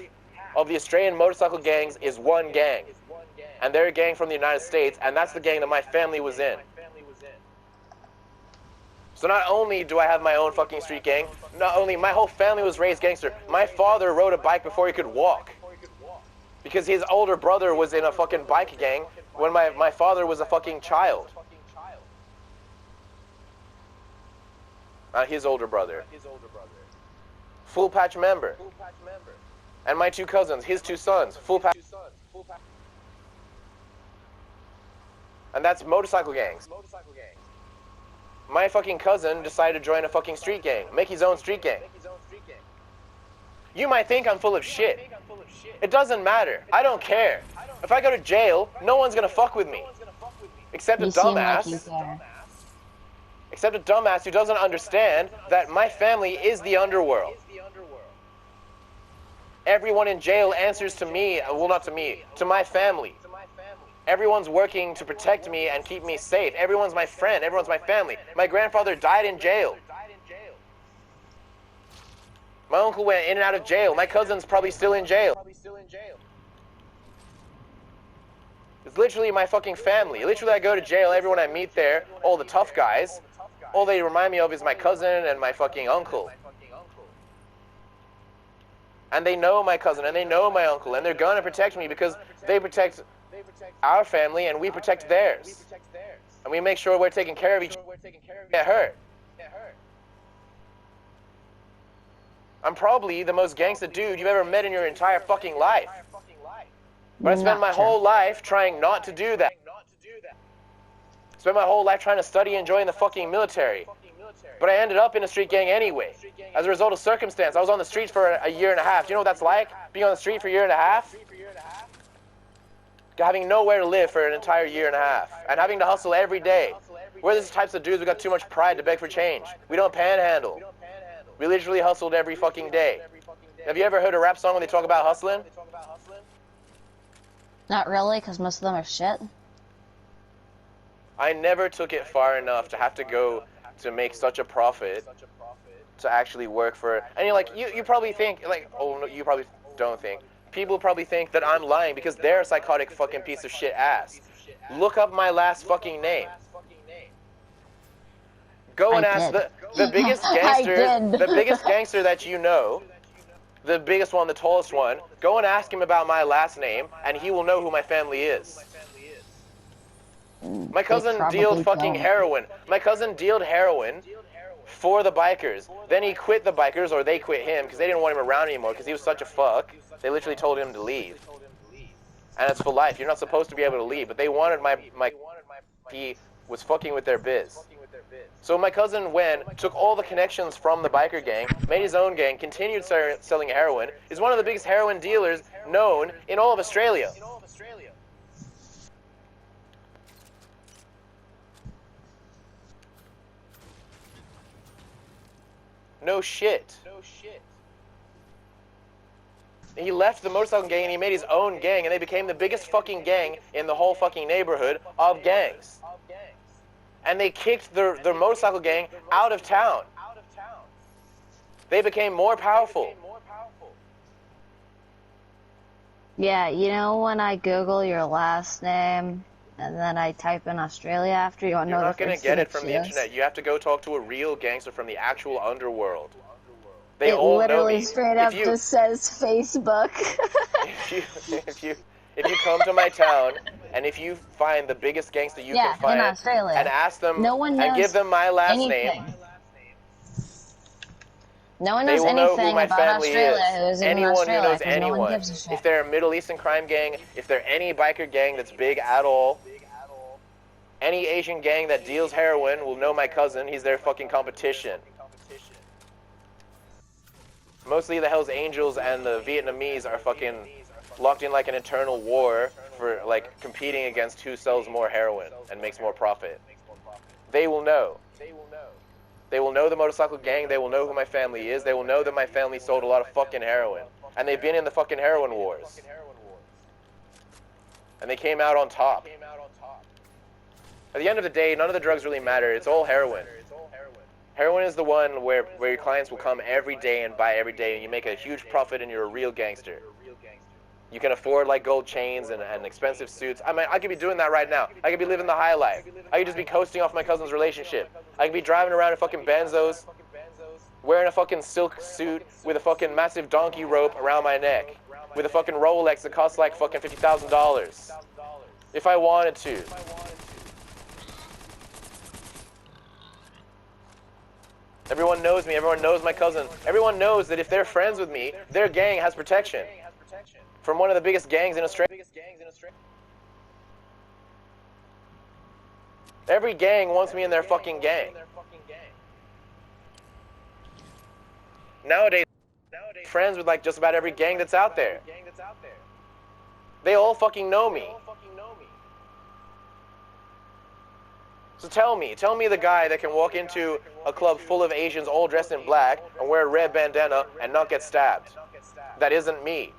of the Australian motorcycle gangs is one gang. And they're a gang from the United States, and that's the gang that my family was in. So not only do I have my own fucking street gang, not only my whole family was raised gangster, my father rode a bike before he could walk. Because his older brother was in a fucking bike gang when my father was a fucking child. His older brother. Full patch member. And my two cousins, his two sons, full patch. And that's motorcycle gangs. My fucking cousin decided to join a fucking street gang, make his own street gang. You might think I'm full of shit. It doesn't matter. I don't care. If I go to jail, no one's gonna fuck with me. Except a You seem like you dumbass. care. Except a dumbass who doesn't understand that my family is the underworld. Everyone in jail answers to me, well, not to me, to my family. Everyone's working to protect me and keep me safe. Everyone's my friend. Everyone's my family. My grandfather died in jail. My uncle went in and out of jail. My cousin's probably still in jail. It's literally my fucking family. Literally, I go to jail, everyone I meet there, all the tough guys, all they remind me of is my cousin and my fucking uncle. And they know my cousin and they know my uncle, and they're gonna protect me because they protect our family and we protect theirs. And we make sure we're taking care of each other. Get hurt. I'm probably the most gangsta dude you've ever met in your entire fucking life. But I spent my whole life trying not to do that. Spent my whole life trying to study and join the fucking military. But I ended up in a street gang anyway. As a result of circumstance, I was on the streets for a year and a half. Do you know what that's like? Being on the street for a year and a half? Having nowhere to live for an entire year and a half. And having to hustle every day. We're these types of dudes who got too much pride to beg for change. We don't panhandle. We literally hustled every fucking day. Have you ever heard a rap song when they talk about hustling? Not really, because most of them are shit. I never took it far enough to have to go to make such a profit to actually work for. And you're like, you probably think, like, oh, no, you probably don't think. People probably think that I'm lying because they're a psychotic fucking piece of shit ass. Look up my last fucking name. Go and ask the biggest gangster, the biggest gangster that you know, the biggest one, the tallest one. Go and ask him about my last name, and he will know who my family is. My cousin dealed fucking heroin. My cousin dealed heroin for the bikers. Then he quit the bikers, or they quit him, because they didn't want him around anymore, because he was such a fuck. They literally told him to leave. And it's for life. You're not supposed to be able to leave. But they wanted he was fucking with their biz. So my cousin took all the connections from the biker gang, made his own gang, continued selling heroin, is one of the biggest heroin dealers known in all of Australia. No shit. He left the motorcycle gang and he made his own gang, and they became the biggest fucking gang in the whole fucking neighborhood of gangs. And they kicked the motorcycle gang out of town. They became more powerful. Yeah, you know when I Google your last name and then I type in Australia after, you want to know You're the not going to first get thing it from the says? internet. You have to go talk to a real gangster from the actual underworld. They It all know literally me. straight If up you- just says Facebook. if you come to my town and if you find the biggest gangster you Yeah, can find in Australia. and ask them No one and knows give them my last anything. name, No one they knows will know who anything my about family Australia is. who's in Anyone Australia, who knows 'cause no one anyone. gives a shit. If they're a Middle Eastern crime gang, if they're any biker gang that's big at all, any Asian gang that deals heroin will know my cousin. He's their fucking competition. Mostly the Hells Angels and the Vietnamese are fucking locked in like an eternal war for like competing against who sells more heroin and makes more profit. They will know. They will know the motorcycle gang. They will know who my family is. They will know that my family sold a lot of fucking heroin. And they've been in the fucking heroin wars. And they came out on top. At the end of the day, none of the drugs really matter. It's all heroin. Heroin is the one where your clients will come every day and buy every day, and you make a huge profit and you're a real gangster. You can afford like gold chains and expensive suits. I mean, I could be doing that right now. I could be living the high life. I could just be coasting off my cousin's relationship. I could be driving around in fucking Benzos, wearing a fucking silk suit with a fucking massive donkey rope around my neck, with a fucking Rolex that costs like fucking $50,000. If I wanted to. Everyone knows me. Everyone knows my cousin. Everyone knows that if they're friends with me, their gang has protection from one of the biggest gangs in Australia. Every gang wants me in their fucking gang. Nowadays, friends with like just about every gang that's out there. They all fucking know me. So tell me the guy that can walk into a club full of Asians all dressed in black and wear a red bandana and not get stabbed. That isn't me.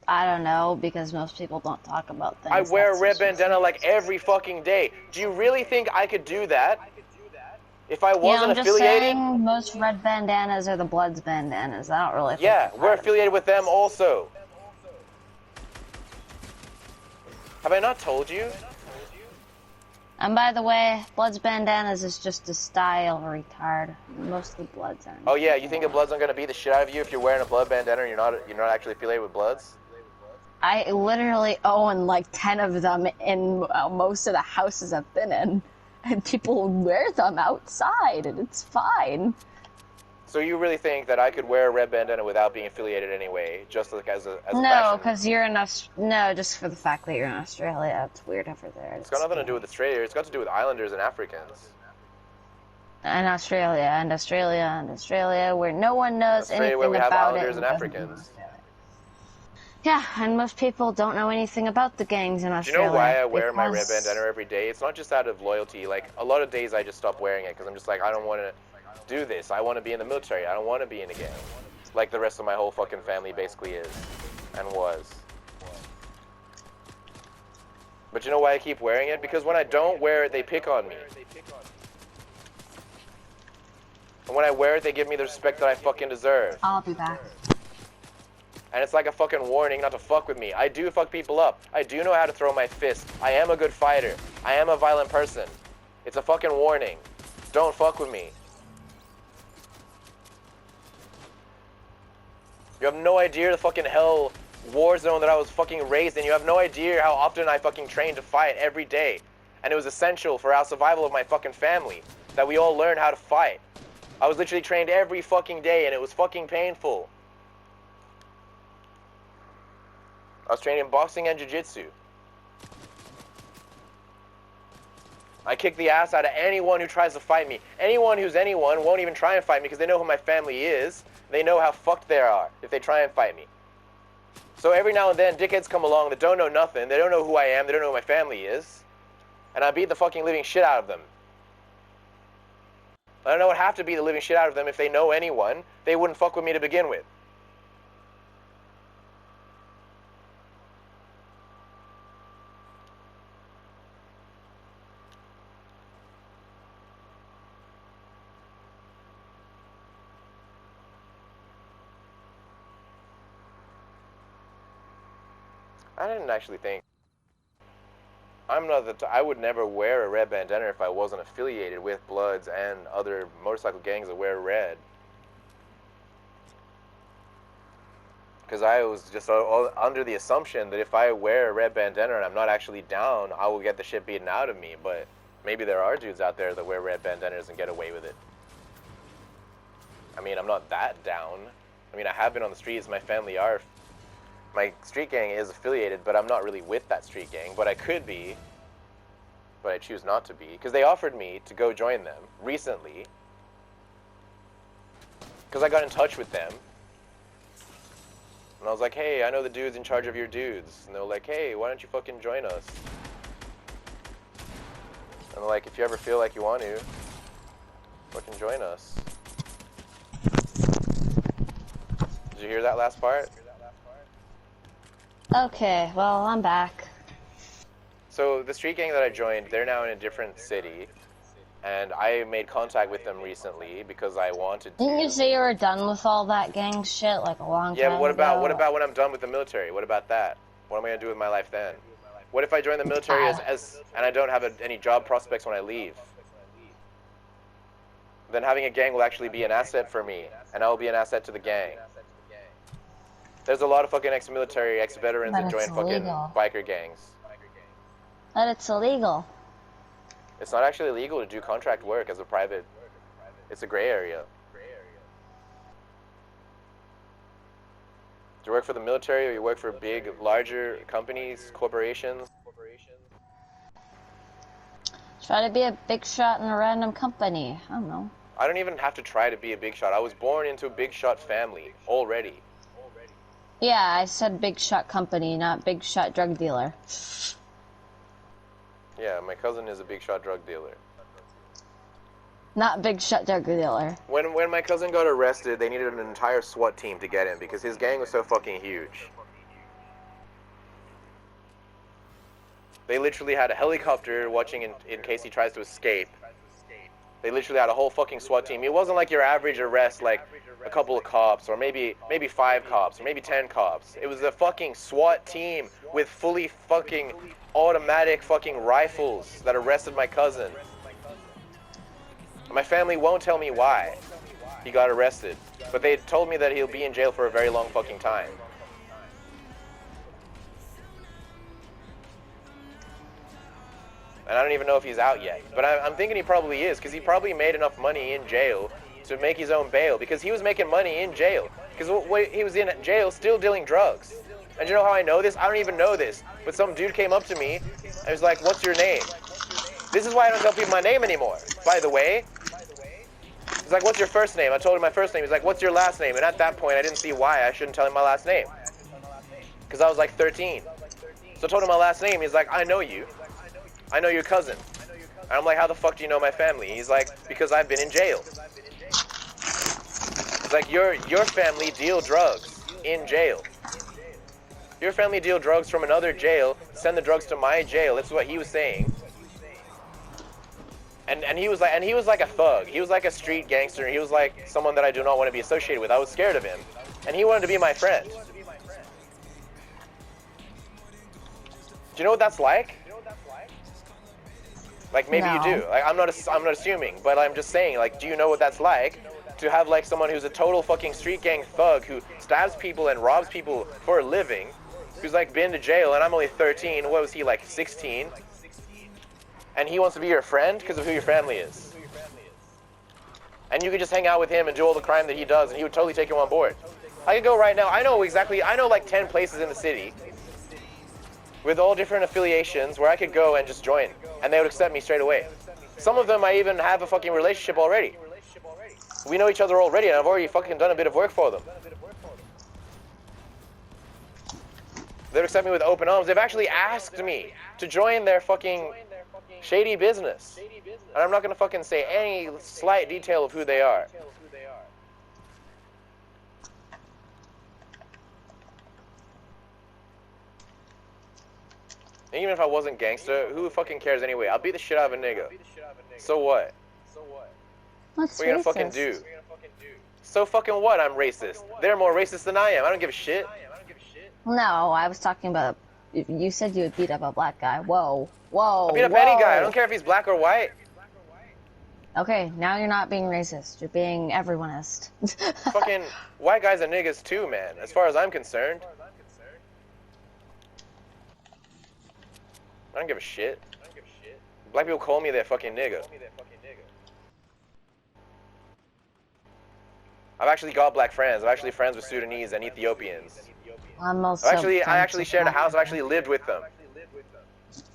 I don't know, because most people don't talk about things. I wear a that's red just- bandana like every fucking day. Do you really think I could do that? If I Yeah, wasn't I'm just affiliated? saying most red bandanas are the Bloods bandanas. I don't really think Yeah, they're we're part of affiliated with them also. Have I not told you? And by the way, Bloods bandanas is just a style, retard. Most of the Bloods aren't. Oh yeah, you think the Bloods aren't gonna beat the shit out of you if you're wearing a blood bandana and you're not actually affiliated with Bloods? I literally own like 10 of them in most of the houses I've been in. And people wear them outside, and it's fine. So you really think that I could wear a red bandana without being affiliated anyway, just like as a No, fashion? because you're in no, just for the fact that you're in Australia. It's weird over there. It's got nothing to do with Australia. It's got to do with Islanders and Africans. And Australia, where no one knows Australia, anything where we have about Islanders it. and Africans. Yeah, and most people don't know anything about the gangs in Do you Australia. know why I wear my red because- bandana every day? It's not just out of loyalty. Like, a lot of days I just stop wearing it because I'm just like, I don't want to do this. I want to be in the military. I don't want to be in a gang. Like the rest of my whole fucking family basically is and was. But you know why I keep wearing it? Because when I don't wear it, they pick on me. And when I wear it, they give me the respect that I fucking deserve. I'll be back. And it's like a fucking warning not to fuck with me. I do fuck people up. I do know how to throw my fist. I am a good fighter. I am a violent person. It's a fucking warning. Don't fuck with me. You have no idea the fucking hell war zone that I was fucking raised in. You have no idea how often I fucking trained to fight every day. And it was essential for our survival of my fucking family that we all learn how to fight. I was literally trained every fucking day and it was fucking painful. I was trained in boxing and jiu-jitsu. I kick the ass out of anyone who tries to fight me. Anyone who's anyone won't even try and fight me because they know who my family is. They know how fucked they are if they try and fight me. So every now and then, dickheads come along that don't know nothing. They don't know who I am. They don't know who my family is. And I beat the fucking living shit out of them. I know it would have to be the living shit out of them. If they know anyone, they wouldn't fuck with me to begin with. I didn't actually think. I'm not I would never wear a red bandana if I wasn't affiliated with Bloods and other motorcycle gangs that wear red. Because I was just under the assumption that if I wear a red bandana and I'm not actually down, I will get the shit beaten out of me. But maybe there are dudes out there that wear red bandanas and get away with it. I mean, I'm not that down. I mean, I have been on the streets. My family are. My street gang is affiliated, but I'm not really with that street gang. But I could be. But I choose not to be. Because they offered me to go join them recently. Because I got in touch with them. And I was like, hey, I know the dudes in charge of your dudes. And they were like, hey, why don't you fucking join us? And they're like, if you ever feel like you want to, fucking join us. Did you hear that last part? Okay, well, I'm back. So the street gang that I joined, they're now in a different city. And I made contact with them recently because I wanted to. Didn't you say you were done with all that gang shit like a long time ago? Yeah, but what about when I'm done with the military? What about that? What am I gonna do with my life then? What if I join the military and I don't have any job prospects when I leave? Then having a gang will actually be an asset for me, and I will be an asset to the gang. There's a lot of fucking ex-military, ex-veterans that join fucking biker gangs. But it's illegal. It's not actually illegal to do contract work as a private. It's a gray area. Do you work for the military or you work for big, larger companies, corporations? Try to be a big shot in a random company. I don't know. I don't even have to try to be a big shot. I was born into a big shot family already. Yeah, I said big shot company, not big shot drug dealer. Yeah, my cousin is a big shot drug dealer. Not big shot drug dealer. When my cousin got arrested, they needed an entire SWAT team to get him because his gang was so fucking huge. They literally had a helicopter watching in case he tries to escape. They literally had a whole fucking SWAT team. It wasn't like your average arrest, like a couple of cops, or maybe 5 cops, or maybe 10 cops. It was a fucking SWAT team with fully fucking automatic fucking rifles that arrested my cousin. My family won't tell me why he got arrested, but they told me that he'll be in jail for a very long fucking time. And I don't even know if he's out yet, but I'm thinking he probably is, because he probably made enough money in jail to make his own bail, because he was making money in jail, because he was in jail still dealing drugs. And you know how I know this? I don't even know this, but some dude came up to me and was like, what's your name? This is why I don't tell people my name anymore, by the way. He's like, what's your first name? I told him my first name. He's like, what's your last name? And at that point, I didn't see why I shouldn't tell him my last name, because I was like 13. So I told him my last name. He's like, I know you. I know your cousin. And I'm like, how the fuck do you know my family? He's like, because I've been in jail. It's like, your family deal drugs in jail. Your family deal drugs from another jail, send the drugs to my jail. That's what he was saying. And he was like a thug. He was like a street gangster. He was like someone that I do not want to be associated with. I was scared of him. And he wanted to be my friend. Do you know what that's like? Like, maybe No. you do. Like, I'm not assuming, but I'm just saying, like, do you know what that's like? To have, like, someone who's a total fucking street gang thug who stabs people and robs people for a living, who's, like, been to jail, and I'm only 13. What was he, like, 16? And he wants to be your friend because of who your family is. And you could just hang out with him and do all the crime that he does, and he would totally take you on board. I could go right now. I know like 10 places in the city with all different affiliations where I could go and just join, and they would accept me straight away. Some of them I even have a fucking relationship already. We know each other already, and I've already fucking done a bit of work for them. They would accept me with open arms. They've actually asked me to join their fucking Shady business. And I'm not gonna fucking say any slight detail of who they are. And even if I wasn't gangster, who fucking cares anyway? I'll beat the shit out of a nigga. So what? What's What are you gonna fucking do? So fucking what? I'm racist. They're more racist than I am. I don't give a shit. No, I was talking about. You said you would beat up a black guy. Whoa, whoa. I'll beat up any guy. I don't care if he's black or white. Okay, now you're not being racist. You're being everyoneist. Fucking white guys are niggas too, man. As far as I'm concerned. I don't give a shit. Black people call me their fucking nigga. I've actually got black friends. I'm actually friends with Sudanese and Ethiopians. I'm also I actually shared a house. I've actually lived with them.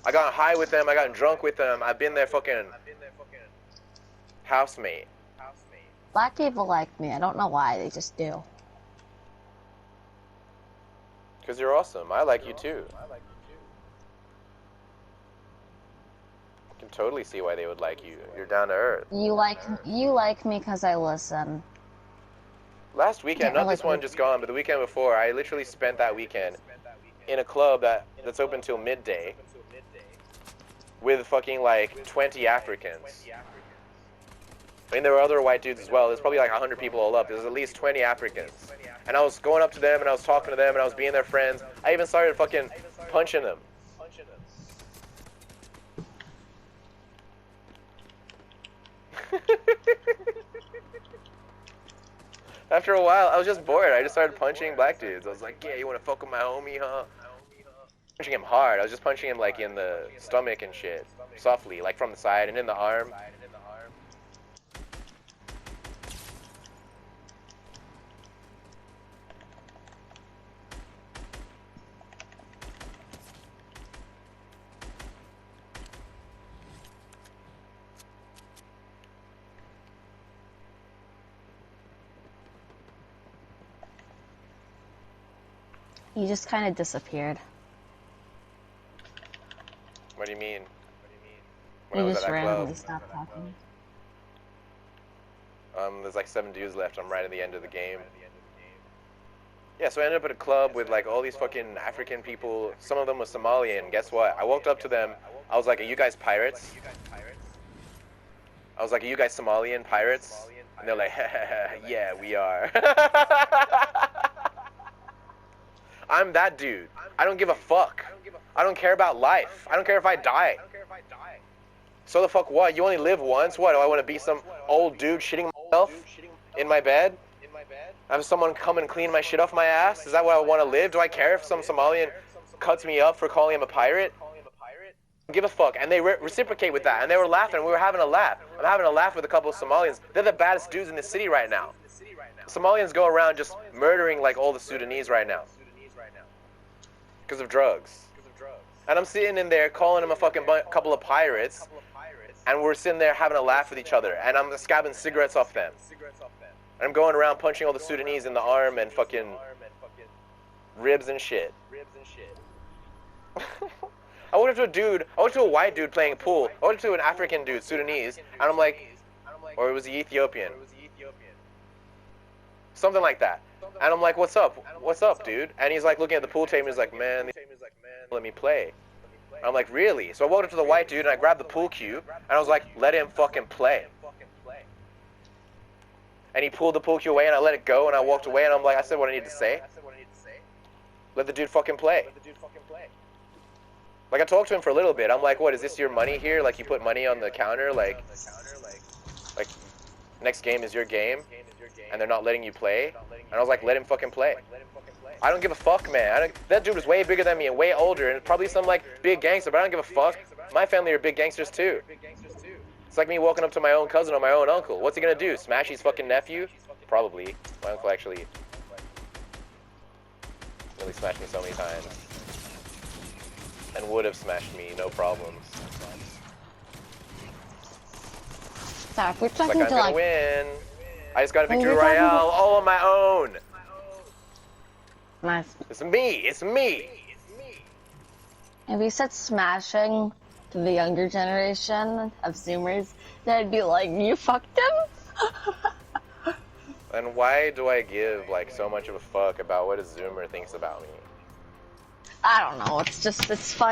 I got high with them. I got drunk with them. I've been their fucking housemate. Black people like me. I don't know why. They just do. Because you're awesome. I like you too. I can totally see why they would like you. You're down to earth. You like me because I listen. Last weekend, not this one just gone, but the weekend before, I literally spent that weekend in a club that's open till midday with fucking like 20 Africans. I mean, there were other white dudes as well. There's probably like 100 people all up. There's at least 20 Africans. And I was going up to them and I was talking to them and I was being their friends. I even started fucking punching them. After a while, I was just bored. I just started punching black dudes. I was like, yeah, you want to fuck with my homie, huh? Punching him hard. I was just punching him like in the stomach and shit. Softly, like from the side and in the arm. You just kind of disappeared. What do you mean? When I You was just at that randomly club. stopped talking. There's like 7 dudes left. I'm right at the end of the game. Yeah, so I ended up at a club with like all these fucking African people. Some of them were Somalian. Guess what? I walked up to them. I was like, are you guys pirates? I was like, are you guys Somalian pirates? And they're like, yeah, we are. I'm that dude. I don't give a fuck. I don't care about life. I don't care if I die. So the fuck what? You only live once? What, do I want to be some old dude shitting myself in my bed? Have someone come and clean my shit off my ass? Is that what I want to live? Do I care if some Somalian cuts me up for calling him a pirate? I don't give a fuck. And they reciprocate with that. And they were laughing. We were having a laugh. I'm having a laugh with a couple of Somalians. They're the baddest dudes in the city right now. Somalians go around just murdering like all the Sudanese right now. Because of drugs. And I'm sitting in there calling them a fucking couple of pirates. And we're sitting there having a laugh with each other. And I'm scabbing cigarettes off them. And I'm going around punching all the Sudanese in the arm and fucking ribs and shit. I went up to a dude, I went to a white dude playing pool. I went to an African dude, Sudanese. And I'm like, or it was the Ethiopian. Something like that. And I'm like, what's up? What's up, dude? And he's like looking at the pool table. He's like, man, let me play. And I'm like, really? So I walked up to the white dude and I grabbed the pool cue. And I was like, let him fucking play. And he pulled the pool cue away and I let it go and I walked away and I'm like, I said what I need to say. Let the dude fucking play. Like I talked to him for a little bit. I'm like, what, is this your money here? Like you put money on the counter? Like next game is your game? And they're not letting you play? And I was like, let him fucking play. I don't give a fuck, man. That dude was way bigger than me and way older and probably some like big gangster, but I don't give a fuck. My family are big gangsters too. It's like me walking up to my own cousin or my own uncle. What's he gonna do? Smash his fucking nephew? Probably. My uncle actually really smashed me so many times. And would have smashed me, no problems. Sorry, if we're It's like talking I'm to gonna like. win. I just got a When victory we're talking royale all on my own. Nice. It's me. It's me. If you said smashing, to the younger generation of Zoomers, they'd be like, "You fucked him." And why do I give like so much of a fuck about what a Zoomer thinks about me? I don't know. It's fun.